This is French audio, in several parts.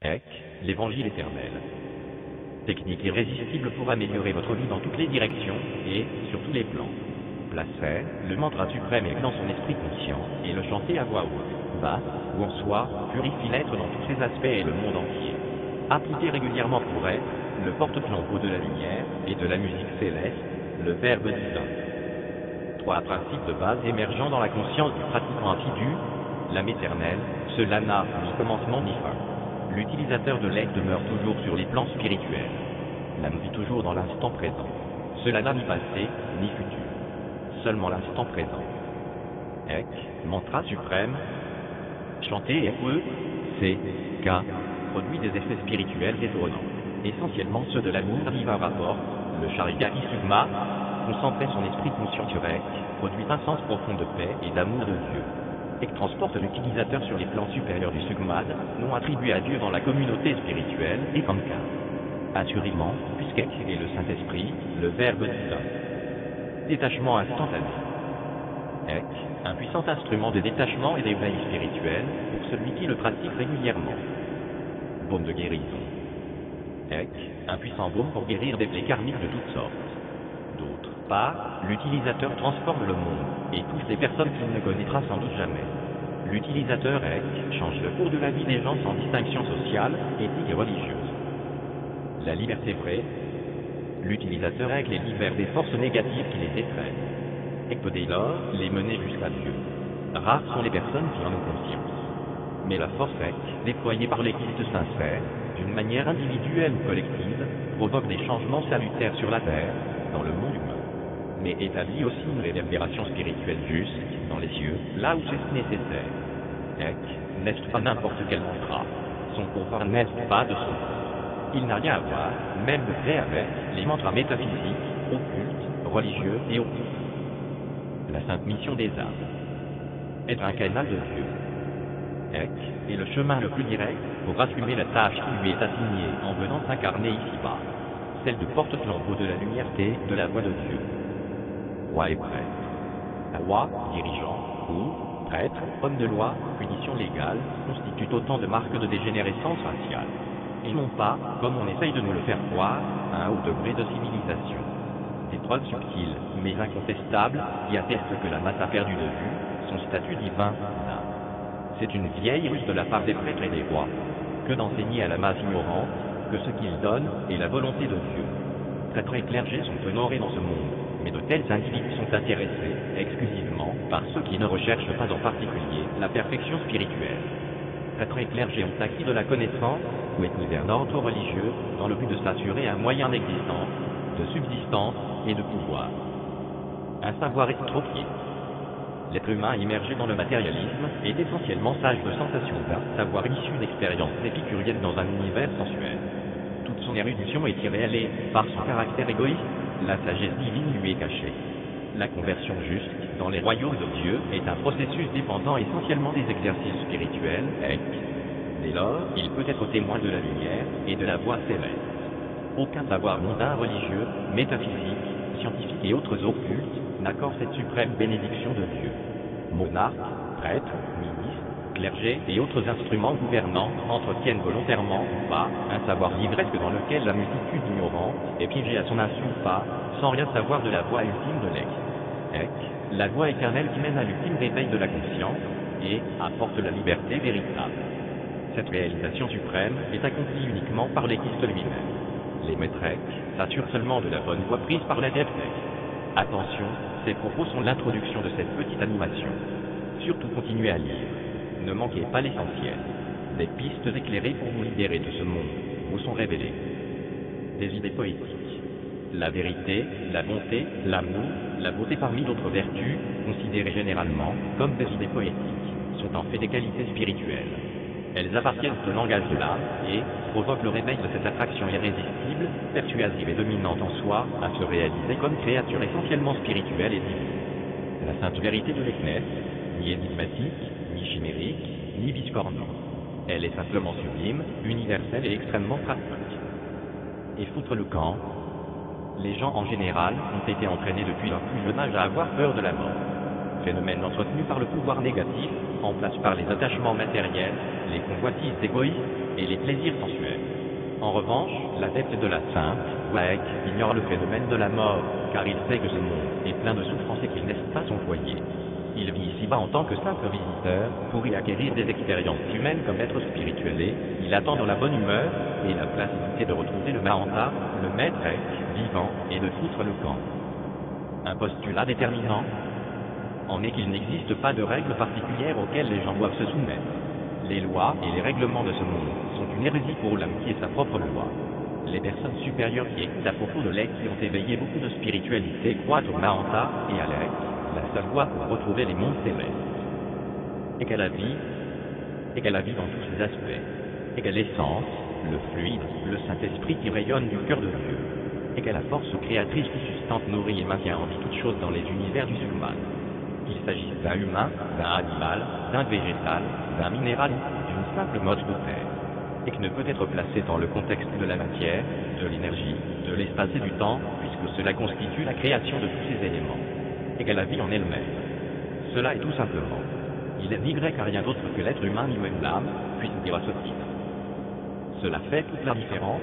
Ec, l'Évangile éternel. Technique irrésistible pour améliorer votre vie dans toutes les directions et sur tous les plans. Placez le mantra suprême dans son esprit conscient et le chantez à voix haute, basse ou en soi, purifie l'être dans tous ses aspects et le monde entier. Appliquez régulièrement pour être le porte-flambeau de la lumière et de la musique céleste, le Verbe divin. 3 principes de base émergents dans la conscience du pratiquant assidu. L'âme éternelle, cela n'a ni commencement ni fin. L'utilisateur de l'aigle demeure toujours sur les plans spirituels. L'âme vit toujours dans l'instant présent. Cela n'a ni passé, ni futur. Seulement l'instant présent. Ec, mantra suprême. Chanter C, K, produit des effets spirituels étonnants. Essentiellement ceux de l'amour Riva rapport, le Sharigari Sugma, concentrer son esprit conscient sur Ec, produit un sens profond de paix et d'amour de Dieu. Et transporte l'utilisateur sur les plans supérieurs du Sugmad, non attribué à Dieu dans la communauté spirituelle, et comme K. Assurément, puisqu'Ek est le Saint-Esprit, le Verbe divin. Détachement instantané. Ek, un puissant instrument de détachement et d'éveil spirituel pour celui qui le pratique régulièrement. Baume de guérison. Ek, un puissant baume pour guérir des plaies karmiques de toutes sortes. D'autre part, l'utilisateur transforme le monde et touche des personnes qu'il ne connaîtra sans doute jamais. L'utilisateur Ek change le cours de la vie des gens sans distinction sociale, éthique et religieuse. La liberté vraie. L'utilisateur Ek les libère des forces négatives qui les étreignent. Et peut dès lors les mener jusqu'à Dieu. Rares sont les personnes qui en ont conscience. Mais la force Ek, déployée par les cultes sincères, d'une manière individuelle ou collective, provoque des changements salutaires sur la terre, dans le monde humain. Mais établit aussi une réverbération spirituelle juste, dans les cieux, là où c'est nécessaire. Ek n'est pas n'importe quel mantra. Son pouvoir n'est pas de son. Il n'a rien à voir, même de près avec, les mantras métaphysiques, occultes, religieux et occultes. La sainte mission des âmes. Être un canal de Dieu. Ek est le chemin le plus direct pour assumer la tâche qui lui est assignée en venant s'incarner ici-bas, celle de porte-flambeau de la lumière et de la voix de Dieu. Roi et prêtre. Roi, dirigeant, ou prêtre, homme de loi, punition légale, constituent autant de marques de dégénérescence raciale, et non pas, comme on essaye de nous le faire croire, à un haut degré de civilisation. Des preuves subtiles, mais incontestables, qui attestent que la masse a perdu de vue son statut divin d'âme. C'est une vieille ruse de la part des prêtres et des rois, que d'enseigner à la masse ignorante que ce qu'ils donnent est la volonté de Dieu. Prêtres et clergés sont honorés dans ce monde, mais de tels individus sont intéressés exclusivement par ceux qui ne recherchent pas en particulier la perfection spirituelle. Prêtres et clergés ont acquis de la connaissance ou ethnie d'un ordre religieux dans le but de s'assurer un moyen d'existence, de subsistance et de pouvoir. Un savoir estropié. L'être humain immergé dans le matérialisme est essentiellement sage de sensation d'un savoir issu d'expériences épicuriennes dans un univers sensuel. Toute son érudition est irréelle et, par son caractère égoïste, la sagesse divine lui est cachée. La conversion juste dans les royaumes de Dieu est un processus dépendant essentiellement des exercices spirituels, Ek. Dès lors, il peut être témoin de la lumière et de la voie céleste. Aucun savoir mondain, religieux, métaphysique, scientifique et autres occultes n'accorde cette suprême bénédiction de Dieu. Monarques, prêtres, ministres, clergés et autres instruments gouvernants entretiennent volontairement ou pas un savoir livresque dans lequel la multitude ignorante est piégée à son insu ou pas, sans rien savoir de la voie ultime de l'Ek. Ek, la voie éternelle qui mène à l'ultime réveil de la conscience et apporte la liberté véritable. Cette réalisation suprême est accomplie uniquement par l'Équiste lui-même. Les maîtres s'assurent seulement de la bonne voie prise par l'adepte. Attention, ces propos sont l'introduction de cette petite animation. Surtout continuez à lire. Ne manquez pas l'essentiel. Des pistes éclairées pour vous libérer de ce monde vous sont révélées. Des idées poétiques. La vérité, la bonté, l'amour, la beauté parmi d'autres vertus, considérées généralement comme des idées poétiques, sont en fait des qualités spirituelles. Elles appartiennent au langage de l'âme et provoquent le réveil de cette attraction irrésistible, persuasive et dominante en soi, à se réaliser comme créature essentiellement spirituelle et divine. La sainte vérité de l'Eknès, ni énigmatique, ni chimérique, ni biscornue. Elle est simplement sublime, universelle et extrêmement pratique. Et foutre le camp, les gens en général ont été entraînés depuis leur plus jeune âge à avoir peur de la mort. Phénomène entretenu par le pouvoir négatif, en place par les attachements matériels, les convoitises égoïstes et les plaisirs sensuels. En revanche, l'adepte de la sainte, Waek, ignore le phénomène de la mort, car il sait que ce monde est plein de souffrances et qu'il n'est pas son foyer. Il vit ici-bas en tant que simple visiteur, pour y acquérir des expériences humaines comme être spirituel et il attend dans la bonne humeur et la placidité de retrouver le Mahanta, le maître vivant, et de foutre le camp. Un postulat déterminant en est qu'il n'existe pas de règles particulières auxquelles les gens doivent se soumettre. Les lois et les règlements de ce monde sont une hérésie pour l'homme qui est sa propre loi. Les personnes supérieures qui écoutent à propos de l'Ex qui ont éveillé beaucoup de spiritualité croient au Mahanta et à l'Ex, la seule voie pour retrouver les mondes célestes. Et qu'elle a vie dans tous ses aspects, et qu'elle essence, le fluide, le Saint-Esprit qui rayonne du cœur de Dieu, et qu'elle a force créatrice qui sustente, nourrit et maintient en vie toutes choses dans les univers du Sulman. Qu'il s'agisse d'un humain, d'un animal, d'un végétal, d'un minéral ou d'une simple mode de terre, et qui ne peut être placé dans le contexte de la matière, de l'énergie, de l'espace et du temps, puisque cela constitue la création de tous ces éléments, et qu'elle a vie en elle-même. Cela est tout simplement. Il est ni grec à rien d'autre que l'être humain ni même l'âme, puisse dire à ce titre. Cela fait toute la différence.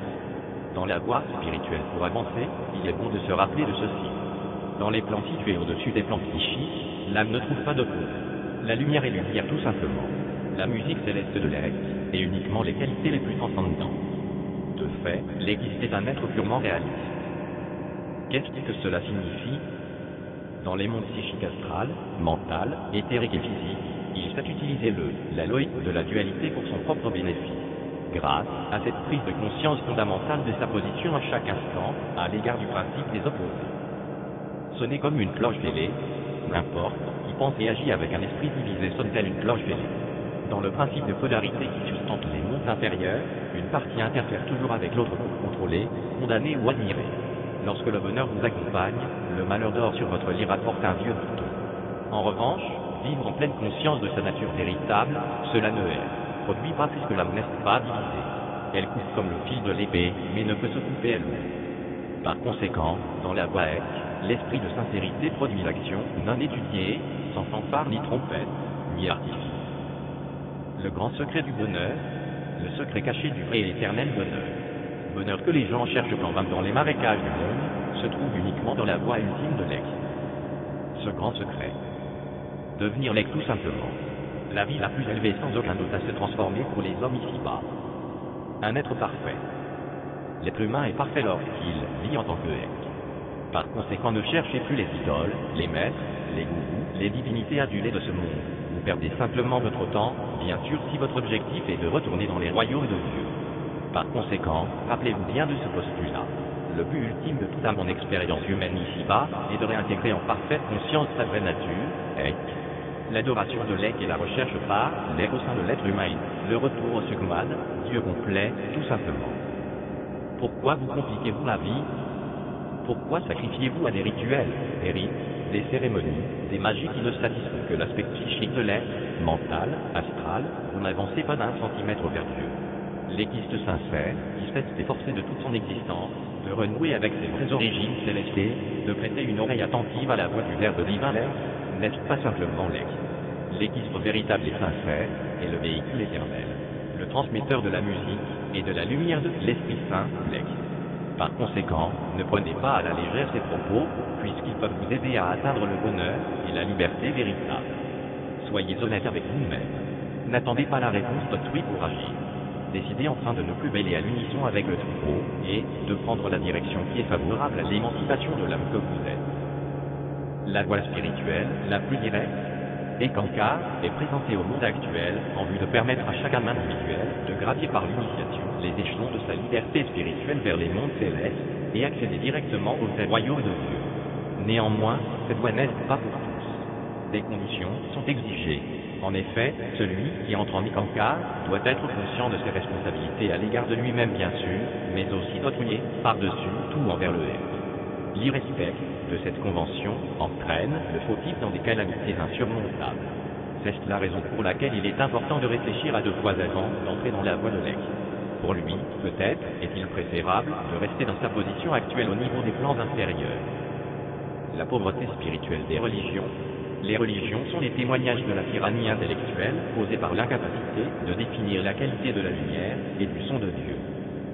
Dans la voie spirituelle pour avancer, il est bon de se rappeler de ceci. Dans les plans situés au-dessus des plans psychiques, l'âme ne trouve pas de pause. La lumière est lumière tout simplement. La musique céleste de l'Ex, et uniquement les qualités les plus transcendantes. De fait, l'Existe est un être purement réaliste. Qu'est-ce que cela signifie? Dans les mondes psychiques astral, mental, éthérique et physique, il sait utiliser la logique de la dualité pour son propre bénéfice. Grâce à cette prise de conscience fondamentale de sa position à chaque instant, à l'égard du principe des opposés. Sonner comme une cloche fêlée, n'importe, qui pense et agit avec un esprit divisé sonne telle une cloche fêlée. Dans le principe de polarité qui sustente les mondes inférieurs, une partie interfère toujours avec l'autre pour contrôler, condamner ou admirer. Lorsque le bonheur vous accompagne, le malheur dort sur votre lit rapporte un vieux bouton. En revanche, vivre en pleine conscience de sa nature véritable, cela ne produit pas puisque l'âme n'est pas divisée. Elle coupe comme le fil de l'épée, mais ne peut se couper elle-même. Par conséquent, dans la voie Ek, l'esprit de sincérité produit l'action non étudiée, sans fanfare ni trompette, ni artifice. Le grand secret du bonheur, le secret caché du vrai et éternel bonheur. Bonheur que les gens cherchent en vain dans les marécages du monde, se trouve uniquement dans la voie ultime de l'Ex. Ce grand secret. Devenir l'Ex tout simplement. La vie la plus élevée sans aucun doute à se transformer pour les hommes ici-bas. Un être parfait. L'être humain est parfait lorsqu'il vit en tant que Ex. Par conséquent, ne cherchez plus les idoles, les maîtres, les gourous, les divinités adulées de ce monde. Vous perdez simplement votre temps, bien sûr si votre objectif est de retourner dans les royaumes de Dieu. Par conséquent, rappelez-vous bien de ce postulat. Le but ultime de toute mon expérience humaine ici-bas est de réintégrer en parfaite conscience sa vraie nature, Ek. L'adoration de l'Ek et la recherche par l'Ek au sein de l'être humain, le retour au Sugman, Dieu complet, tout simplement. Pourquoi vous compliquez-vous la vie? Pourquoi sacrifiez-vous à des rituels, des rites, des cérémonies, des magies qui ne satisfont que l'aspect psychique de l'être, mental, astral? Vous n'avancez pas d'un centimètre vers Dieu. L'équiste sincère, qui sait s'efforcer de toute son existence, de renouer avec ses vraies origines célestes, de prêter une oreille attentive à la voix du Verbe divin l'Ex, n'est pas simplement l'Ex. L'équiste véritable et sincère est le véhicule éternel, le transmetteur de la musique et de la lumière de l'Esprit Saint, l'Ex. Par conséquent, ne prenez pas à la légère ces propos, puisqu'ils peuvent vous aider à atteindre le bonheur et la liberté véritable. Soyez honnête avec vous-même. N'attendez pas la réponse d'autrui pour agir. Décidez enfin de ne plus veiller à l'unisson avec le troupeau et de prendre la direction qui est favorable à l'émancipation de l'âme que vous êtes. La voie spirituelle, la plus directe, et Kankar est présentée au monde actuel en vue de permettre à chaque âme individuelle de gravir par l'initiation les échelons de sa liberté spirituelle vers les mondes célestes et accéder directement au vrai royaume de Dieu. Néanmoins, cette voie n'est pas pour tous. Des conditions sont exigées. En effet, celui qui entre en Ikankar doit être conscient de ses responsabilités à l'égard de lui-même bien sûr, mais aussi d'autrui, par-dessus tout envers le être. L'irrespect de cette convention entraîne le fautif dans des calamités insurmontables. C'est la raison pour laquelle il est important de réfléchir à deux fois avant d'entrer dans la voie de l'Ex. Pour lui, peut-être, est-il préférable de rester dans sa position actuelle au niveau des plans inférieurs. La pauvreté spirituelle des religions Les religions sont les témoignages de la tyrannie intellectuelle causée par l'incapacité de définir la qualité de la lumière et du son de Dieu.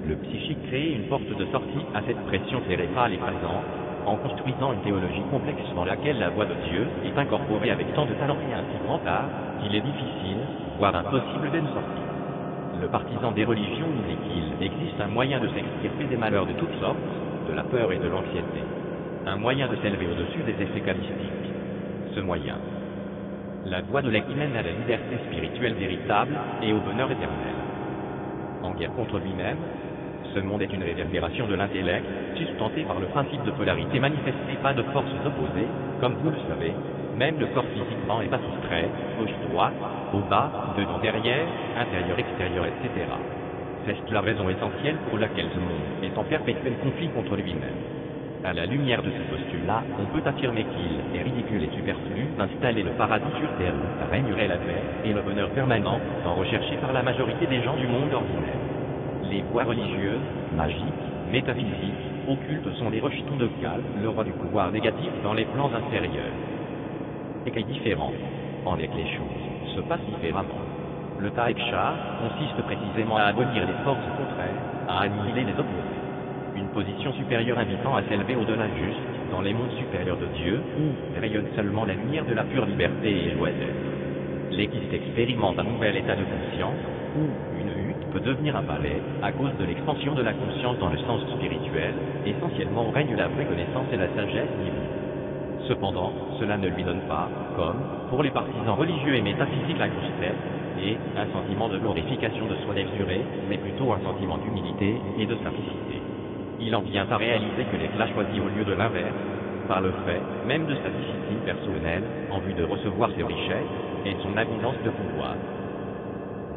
Le psychique crée une porte de sortie à cette pression cérébrale et présente, en construisant une théologie complexe dans laquelle la voix de Dieu est incorporée avec tant de talent et un si grand art, qu'il est difficile, voire impossible d'en sortir. Le partisan des religions nous dit qu'il existe un moyen de s'extirper des malheurs de toutes sortes, de la peur et de l'anxiété. Un moyen de s'élever au-dessus des effets calistiques. Ce moyen, la voie de l'être mène à la liberté spirituelle véritable et au bonheur éternel. En guerre contre lui-même, ce monde est une réverbération de l'intellect, sustenté par le principe de polarité manifestée, pas de forces opposées, comme vous le savez, même le corps physiquement est pas soustrait, gauche-droite, au bas, devant derrière, intérieur-extérieur, etc. C'est la raison essentielle pour laquelle ce monde est en perpétuel conflit contre lui-même. À la lumière de ce postulat, on peut affirmer qu'il est ridicule et superflu d'installer le paradis sur terre où régnerait la paix et le bonheur permanent, tant recherché par la majorité des gens du monde ordinaire. Les voies religieuses, magiques, métaphysiques, occultes sont des rejetons de Cal, le roi du pouvoir négatif dans les plans inférieurs. Et qu'est différent, en est que les choses se passent différemment. Le Taeksha consiste précisément à abolir les forces contraires, à annihiler les opposés. Une position supérieure invitant à s'élever au-delà juste, dans les mondes supérieurs de Dieu, où rayonne seulement la lumière de la pure liberté et joie d'être. L'équiste expérimente un nouvel état de conscience, où une hutte peut devenir un palais, à cause de l'expansion de la conscience dans le sens spirituel, essentiellement où règne la vraie connaissance et la sagesse divine. Cependant, cela ne lui donne pas, comme, pour les partisans religieux et métaphysiques, la grosse tête, et un sentiment de glorification de soi démesuré, mais plutôt un sentiment d'humilité et de simplicité. Il en vient à réaliser que l'éclat choisit au lieu de l'inverse, par le fait même de sa discipline personnelle, en vue de recevoir ses richesses et son abondance de pouvoir.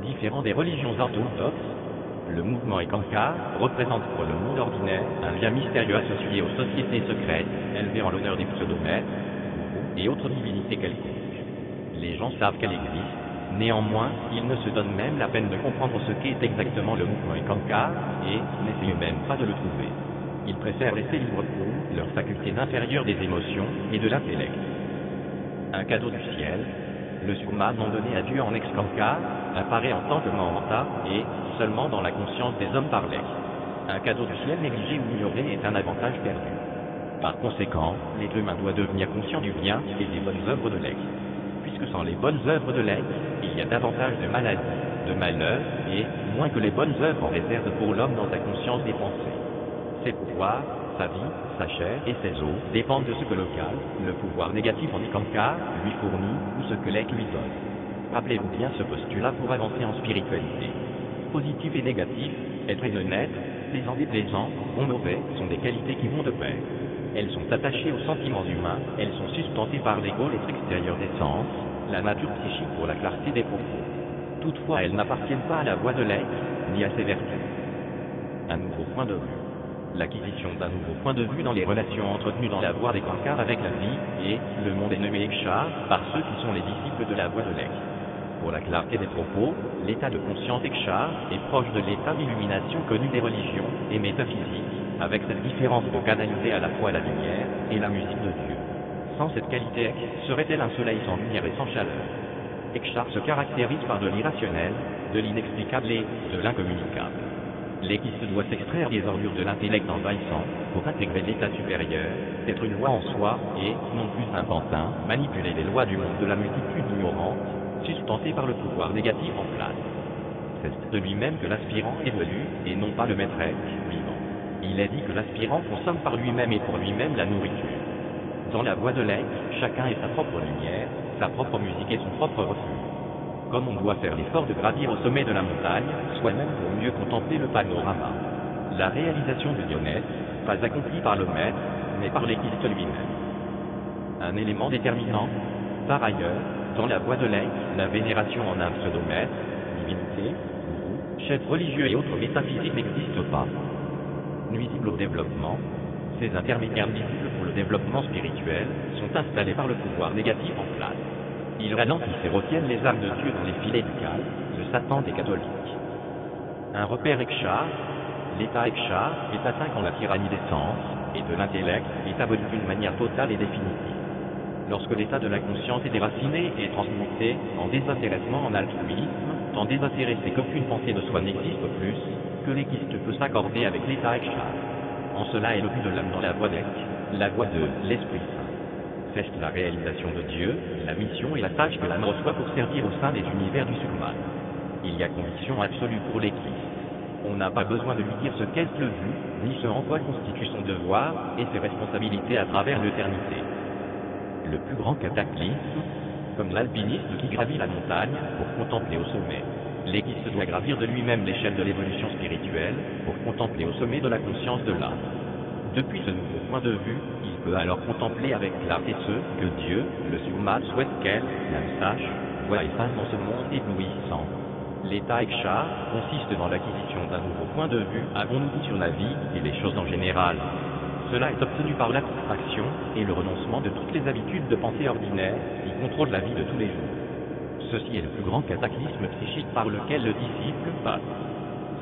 Différent des religions orthodoxes, le mouvement Ekankar représente pour le monde ordinaire un lien mystérieux associé aux sociétés secrètes, élevées en l'honneur des pseudomètres et autres divinités quelconques. Les gens savent qu'elle existe, néanmoins, ils ne se donnent même la peine de comprendre ce qu'est exactement le mouvement Ekankar et n'essayent même pas de le trouver. Ils préfèrent laisser libre cours leurs facultés inférieures des émotions et de l'intellect. Un cadeau du ciel, le Surma non donné à Dieu en ex-Kankar apparaît en tant que manta et seulement dans la conscience des hommes par l'ex. Un cadeau du ciel négligé ou ignoré est un avantage perdu. Par conséquent, l'être humain doit devenir conscient du bien et des bonnes œuvres de l'ex. Puisque sans les bonnes œuvres de l'ex, il y a davantage de maladies, de malheurs et moins que les bonnes œuvres en réserve pour l'homme dans sa conscience des pensées. Ses pouvoirs, sa vie, sa chair et ses os dépendent de ce que local, le pouvoir négatif en Ekankar, lui fournit ou ce que l'ex lui donne. Rappelez-vous bien ce postulat pour avancer en spiritualité. Positif et négatif, être et non être, plaisant et déplaisant, bon mauvais, sont des qualités qui vont de pair. Elles sont attachées aux sentiments humains, elles sont sustentées par l'ego, l'être extérieur des sens, la nature psychique pour la clarté des propos. Toutefois, elles n'appartiennent pas à la voie de l'être, ni à ses vertus. Un nouveau point de vue. L'acquisition d'un nouveau point de vue dans les relations entretenues dans la voie des Kankar avec la vie et le monde est nommé Ekshar par ceux qui sont les disciples de la voie de l'ex. Pour la clarté des propos, l'état de conscience Ekshar est proche de l'état d'illumination connu des religions et métaphysiques, avec cette différence de canaliser à la fois la lumière et la musique de Dieu. Sans cette qualité, serait-elle un soleil sans lumière et sans chaleur? Ekshar se caractérise par de l'irrationnel, de l'inexplicable et de l'incommunicable. L'équiste doit s'extraire des ordures de l'intellect envahissant pour intégrer l'état supérieur, être une loi en soi et, non plus un pantin, manipuler les lois du monde de la multitude ignorante, sustenté par le pouvoir négatif en place. C'est de lui-même que l'aspirant évolue, et non pas le maître vivant. Il est dit que l'aspirant consomme par lui-même et pour lui-même la nourriture. Dans la voie de l'être, chacun est sa propre lumière, sa propre musique et son propre refuge. Comme on doit faire l'effort de gravir au sommet de la montagne, soi-même pour mieux contempler le panorama. La réalisation de Dionès, pas accomplie par le maître, mais par l'équiste lui-même. Un élément déterminant, par ailleurs, dans la voie de l'être, la vénération en un pseudomètre, divinité, gourou, chef religieux et autres métaphysiques n'existent pas. Nuisibles au développement, ces intermédiaires nuisibles pour le développement spirituel sont installés par le pouvoir négatif en place. Ils ralentissent et retiennent les âmes de Dieu dans les filets du cal, le Satan des catholiques. Un repère Ekshar, l'état Ekshar, est atteint quand la tyrannie des sens et de l'intellect est abolie d'une manière totale et définitive. Lorsque l'état de la conscience est déraciné et transmuté en désintéressement en altruisme, tant désintéressé qu'aucune pensée de soi n'existe plus, que l'équiste peut s'accorder avec l'état ekshar. En cela est le but de l'âme dans la voie d'Ek, la voie de l'Esprit Saint. C'est la réalisation de Dieu, la mission et la tâche que l'âme reçoit pour servir au sein des univers du Surman. Il y a conviction absolue pour l'équiste. On n'a pas besoin de lui dire ce qu'est le but, ni ce en quoi constitue son devoir et ses responsabilités à travers l'éternité. Le plus grand cataclysme, comme l'alpiniste qui gravit la montagne pour contempler au sommet. L'équiste doit gravir de lui-même l'échelle de l'évolution spirituelle pour contempler au sommet de la conscience de l'âme. Depuis ce nouveau point de vue, il peut alors contempler avec clarté ce que Dieu, le Surman, souhaite qu'elle, l'âme sache, voie et fasse dans ce monde éblouissant. L'état ekshar consiste dans l'acquisition d'un nouveau point de vue, avons-nous dit sur la vie et les choses en général. Cela est obtenu par l'abstraction et le renoncement de toutes les habitudes de pensée ordinaires qui contrôlent la vie de tous les jours. Ceci est le plus grand cataclysme psychique par lequel le disciple passe.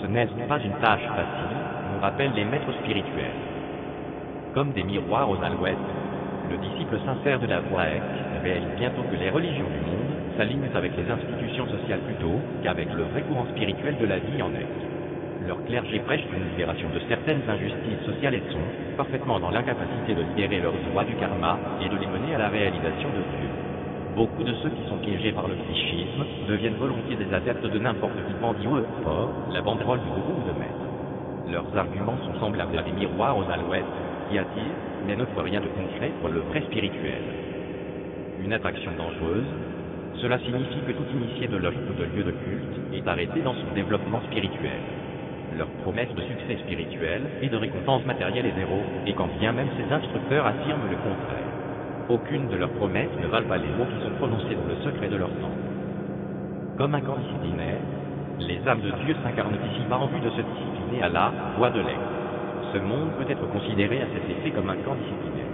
Ce n'est pas une tâche facile, nous rappellent les maîtres spirituels. Comme des miroirs aux alouettes, le disciple sincère de la voie Ek réalise bientôt que les religions du monde s'alignent avec les institutions sociales plutôt qu'avec le vrai courant spirituel de la vie en Ek. Leur clergé prêche une libération de certaines injustices sociales et sont parfaitement dans l'incapacité de libérer leurs droits du karma et de les mener à la réalisation de Dieu. Beaucoup de ceux qui sont piégés par le psychisme deviennent volontiers des adeptes de n'importe quel bandit ou fort, la banderole du gourou ou de maître. Leurs arguments sont semblables à des miroirs aux alouettes qui attirent, mais ne font rien de concret pour le vrai spirituel. Une attraction dangereuse, cela signifie que tout initié de loge ou de lieu de culte est arrêté dans son développement spirituel. Leur promesse de succès spirituel et de récompense matérielle est zéro, et quand bien même ces instructeurs affirment le contraire. Aucune de leurs promesses ne valent pas les mots qui sont prononcés dans le secret de leur temps. Comme un camp disciplinaire, les âmes de Dieu s'incarnent ici-bas en vue de se discipliner à la voie de l'Ek. Ce monde peut être considéré à cet effet comme un camp disciplinaire.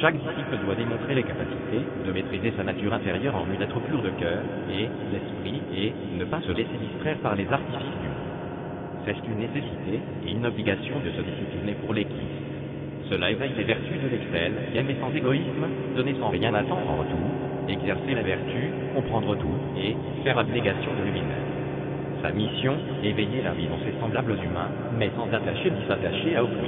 Chaque disciple doit démontrer les capacités de maîtriser sa nature intérieure en vue d'être pur de cœur et d'esprit et ne pas se laisser distraire par les artifices du monde. C'est une nécessité et une obligation de se discipliner pour l'équiste. Cela éveille les vertus de l'excel, aimer sans égoïsme, donner sans rien attendre en retour, exercer la vertu, comprendre tout et faire abnégation de lui-même. Sa mission, éveiller la vie dans ses semblables humains, mais sans attacher ni s'attacher à autrui.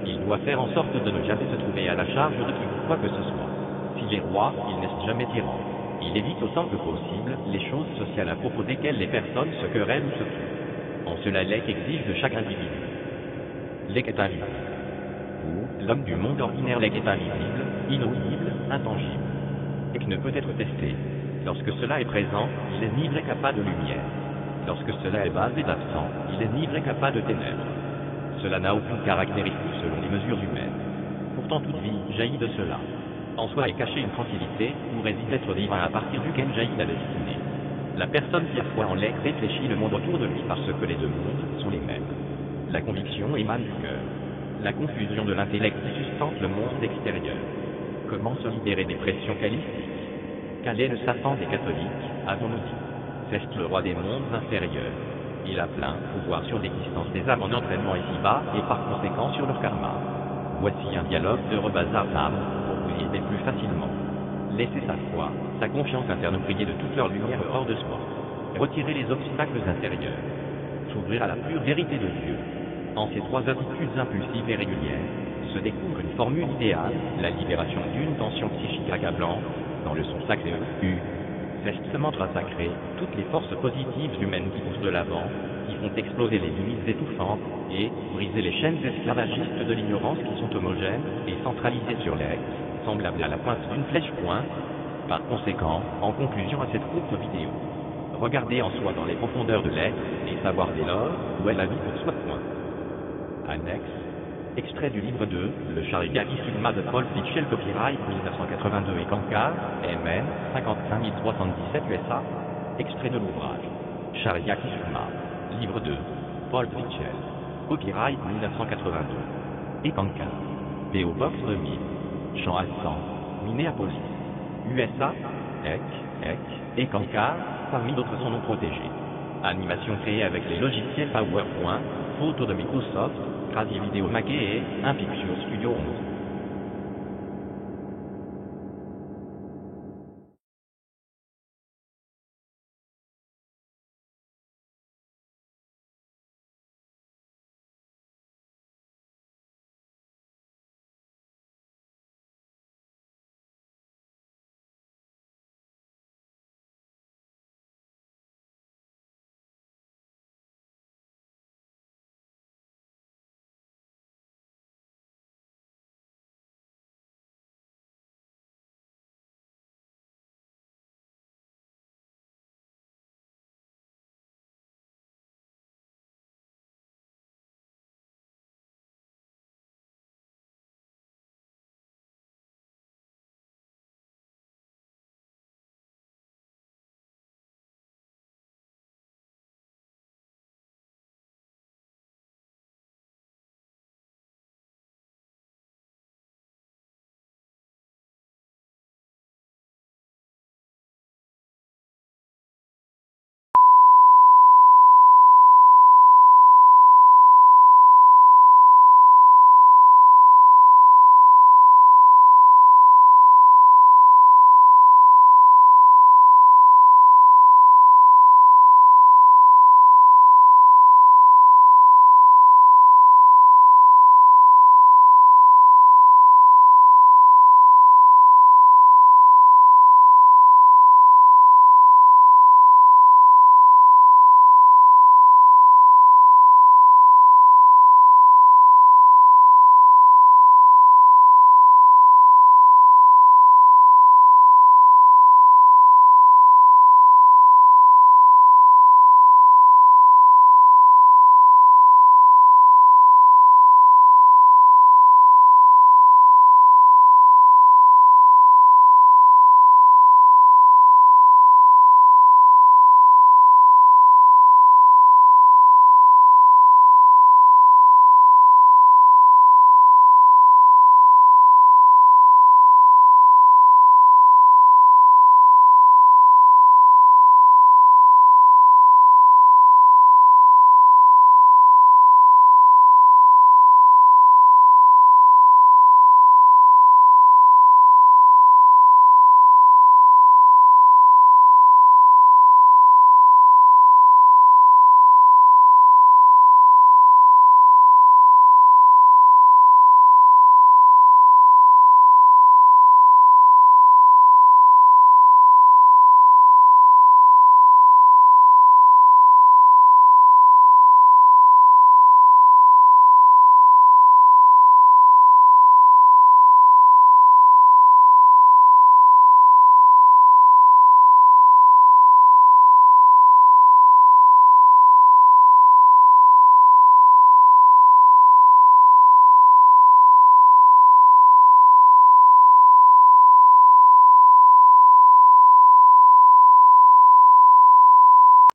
Il doit faire en sorte de ne jamais se trouver à la charge de qui quoi que ce soit. S'il est roi, il n'est jamais tyran. Il évite autant que possible les choses sociales à propos desquelles les personnes se querellent ou se tuent. En cela, l'Ek exige de chaque individu. L'Ek est invisible. Pour l'homme du monde ordinaire, l'Ek est invisible, inaudible, intangible. L'Ek ne peut être testé. Lorsque cela est présent, il est ni vrai qu'à de lumière. Lorsque cela est bas et absent, il est ni vrai qu'à de ténèbres. Cela n'a aucune caractéristique selon les mesures humaines. Pourtant toute vie jaillit de cela. En soi est cachée une tranquillité où réside l'être divin à partir duquel jaillit la destinée. La personne qui a foi en l'Ek réfléchit le monde autour de lui parce que les deux mondes sont les mêmes. La conviction émane du cœur. La confusion de l'intellect sustente le monde extérieur. Comment se libérer des pressions calistiques? Quel est le Satan des catholiques, avons-nous dit? C'est le roi des mondes inférieurs. Il a plein pouvoir sur l'existence des âmes en entraînement ici-bas et par conséquent sur leur karma. Voici un dialogue de rebazar d'âmes pour vous aider plus facilement. Laissez sa foi, sa confiance interne briller de toute leur lumière hors de soi. Retirer les obstacles intérieurs. S'ouvrir à la pure vérité de Dieu. En ces trois attitudes impulsives et régulières, se découvre une formule idéale, la libération d'une tension psychique accablante, dans le son sacré U. C'est ce mantra sacré, toutes les forces positives humaines qui poussent de l'avant, qui font exploser les limites étouffantes et briser les chaînes esclavagistes de l'ignorance qui sont homogènes et centralisées sur l'Ek, semblables à la pointe d'une flèche pointe. Par conséquent, en conclusion à cette courte vidéo, regardez en soi dans les profondeurs de l'Ek et savoir dès lors où est la vie pour soi point. Annexe. Extrait du livre 2, le Charigaki Sugma de Paul Fitchell, copyright 1982 et Kankar, MN 55017 USA. Extrait de l'ouvrage Charigaki Sugma, livre 2, Paul Fitchell, copyright 1982 et Kankar. PO Box 2000, Champ à 100, Minneapolis, USA, Ek, et Kankar, parmi d'autres sont non protégés. Animation créée avec les logiciels PowerPoint, photo de Microsoft, Crazy Video Maquet et un Picture Studio 11.